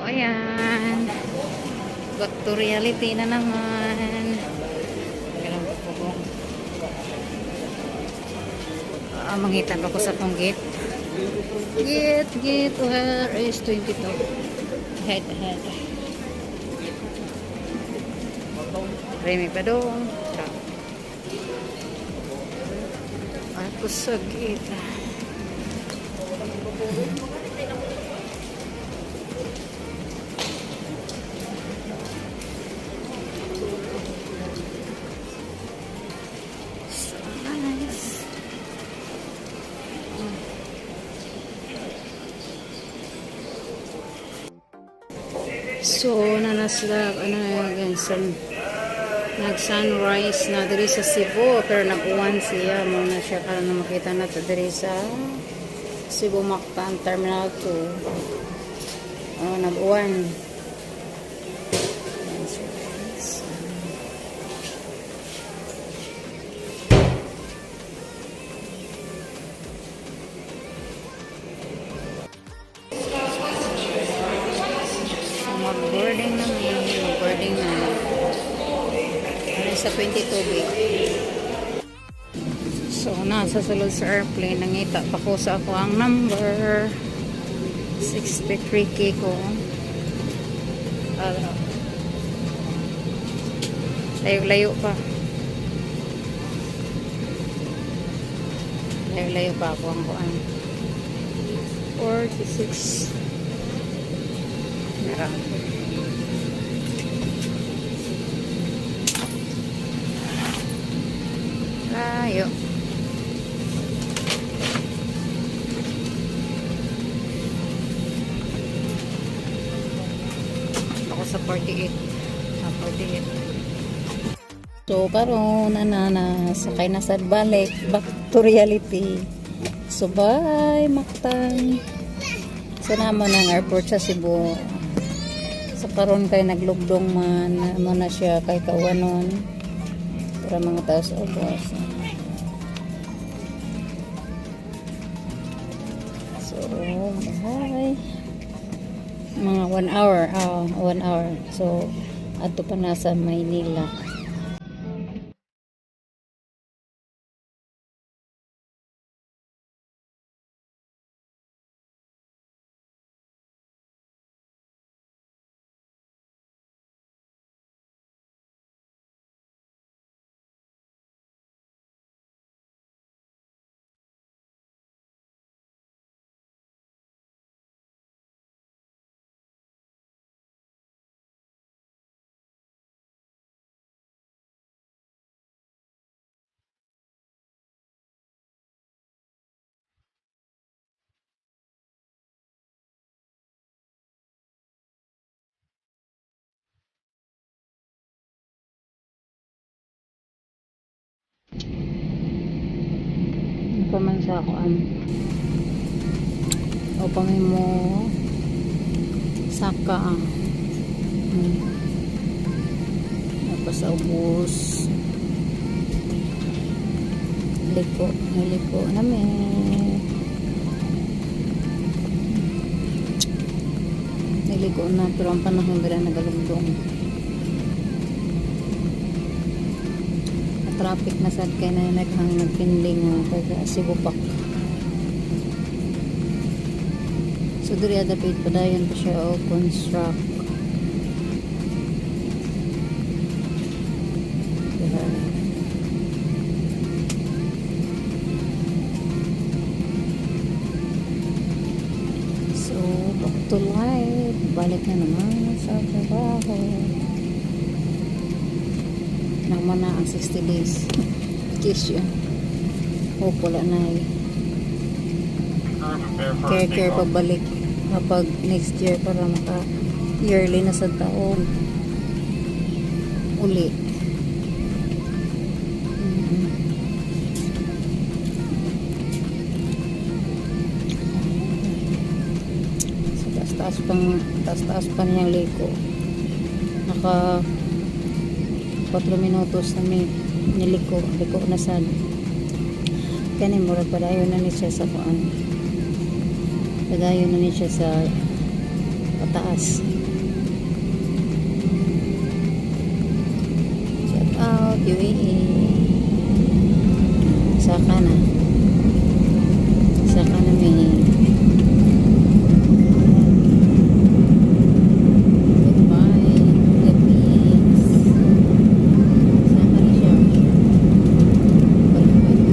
ayan. Back to reality na naman. Ganun po po. Mangitan pa ko sa pong gate. Gate, where is 22? Head. Remy pa doon. Ako sa gate. So, nanaslap, nag-sunrise na diri sa Cebu, pero nag-uwan siya, muna siya karon na makita na to diri sa Cebu Mactan Terminal 2. Nag-uwan. Mag-boarding na. Sa 22 big. So, nasa sulod sa airplane, nangita pa ko sa ako ang number 63K ko. Layo-layo pa. Layo-layo pa ako ang kuan. 46. Meron. Layo. Ako sa 48. 48. So, karon sakay na sad balik. Back to reality. So, bye, Mactan. So, naman ang airport sa Cebu. Sa karon kay naglugdong man mo na siya kay kawanon para mga tao sa ubos. So, bye. Mga 1 hour. 1 hour. So, ato pa na sa Maynila. Paman sa ako o pangimo saka sa ubos liko namin niliko na pero ang panahon dira nagalugdong traffic na sad kay na nagpinding taga Cebu Park. So diri adapit padayon pa siya o construct. So back to life, balik na naman sa trabaho. Naman na ang 60 days kiss yun wala na care pagbalik kapag next year para maka yearly na sa taon uli. So taas pa niyang liko naka 4 minutos na niliko na sad kani murag padayon na ni siya sa kuan padayon na ni siya sa mataas. Shout out UAE. Saka na may goodbye Philippines. Saka na siya balik na.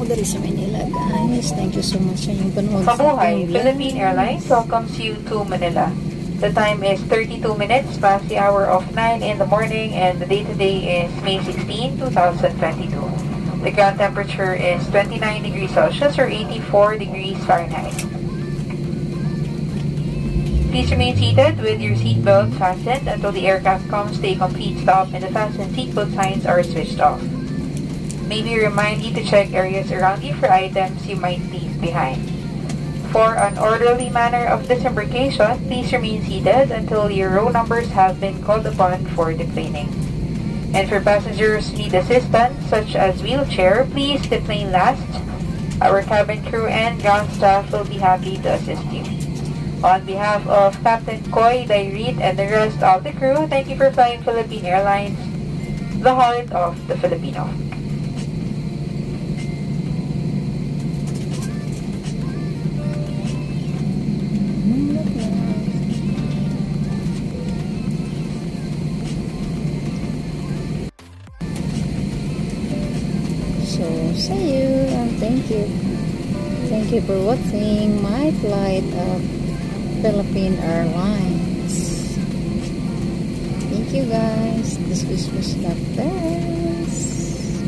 Dari sa Manila, guys. Thank you so much sa inyong panood. Mabuhay, Philippine Airlines welcomes you to Manila. The time is 32 minutes past the hour of 9 in the morning and the date today is May 16, 2022. The ground temperature is 29 degrees Celsius or 84 degrees Fahrenheit. Please remain seated with your seatbelt fastened until the aircraft comes to a complete stop and the fasten seatbelt signs are switched off. May we remind you to check areas around you for items you might leave behind. For an orderly manner of disembarkation, please remain seated until your row numbers have been called upon for deplaning. And for passengers who need assistance, such as wheelchair, please deplane last. Our cabin crew and ground staff will be happy to assist you. On behalf of Captain Koy, Dairit, and the rest of the crew, thank you for flying Philippine Airlines, the heart of the Filipino. So, see you and thank you. Thank you for watching my flight of Philippine Airlines. Thank you guys. This was the best.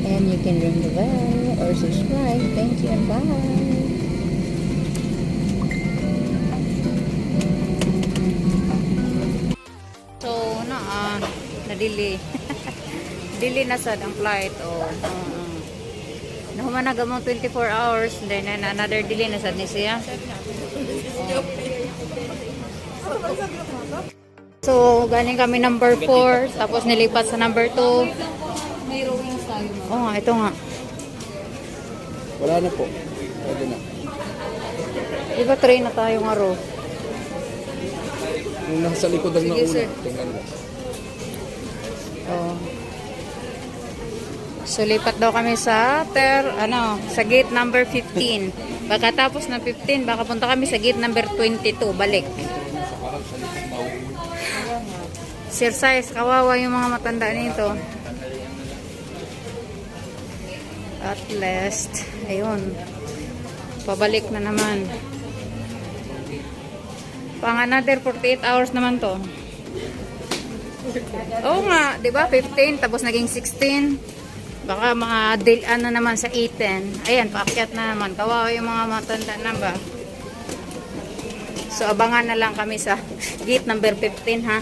And you can ring the bell or subscribe. Thank you and bye. So, na-delay. Delay na sad ang flight. Nahuman na gamong 24 hours. Then, another delay na sad ni siya. So, galing kami number 4. Tapos nilipat sa number 2. May rowing tayo. Oh, ito nga. Wala na po. Pwede na. Iba train na tayo nga ro. Yung nasa likod ang Sige, nauna. sir. Tingnan mo. Oh. So, lipat daw kami sa sa gate number 15. Baka tapos ng 15, baka punta kami sa gate number 22, balik. Exercise, kawawa yung mga matanda nito. At last, ayun. Pabalik na naman. Pang another 48 hours naman to. Oo nga, 'di ba? 15 tapos naging 16. Baka ano naman sa 18. Ayan, paakyat na naman. Kawawa yung mga matanda na ba. So, abangan na lang kami sa gate number 15, ha?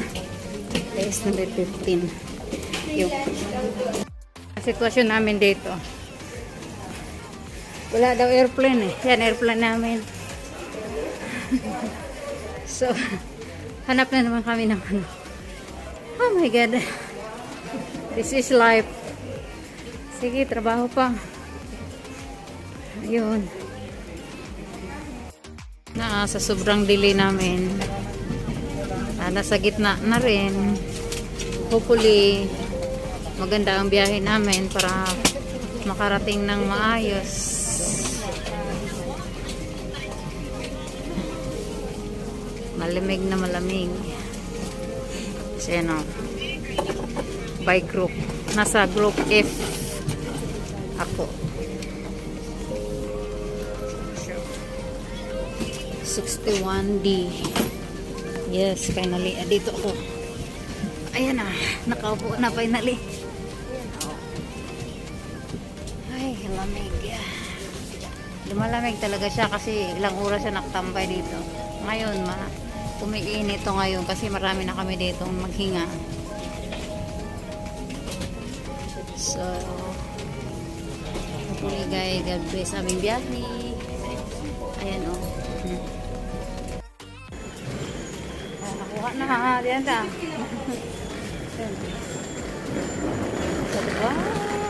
Place number 15. Yung sitwasyon namin dito. Wala daw airplane eh. Yan, airplane namin. So, hanap na naman kami ng ano. Oh my God. This is life. Sige, trabaho pa. Ayun. Sa sobrang delay namin. Nasa gitna na rin. Hopefully, maganda ang biyahe namin para makarating ng maayos. Malamig na malamig. Kasi ano, by group. Nasa group F ako. 61D. Yes, finally. Dito ako. Ayan na. Nakaupo na finally. Ay, lamig. Lumalamig talaga siya kasi ilang oras siya nakatambay dito. Ngayon, umiinit ito ngayon kasi marami na kami dito maghinga. So, hopefully guys, God bless aming biyahe. Ayan o. Nakuha na. Diyan ta. Wow.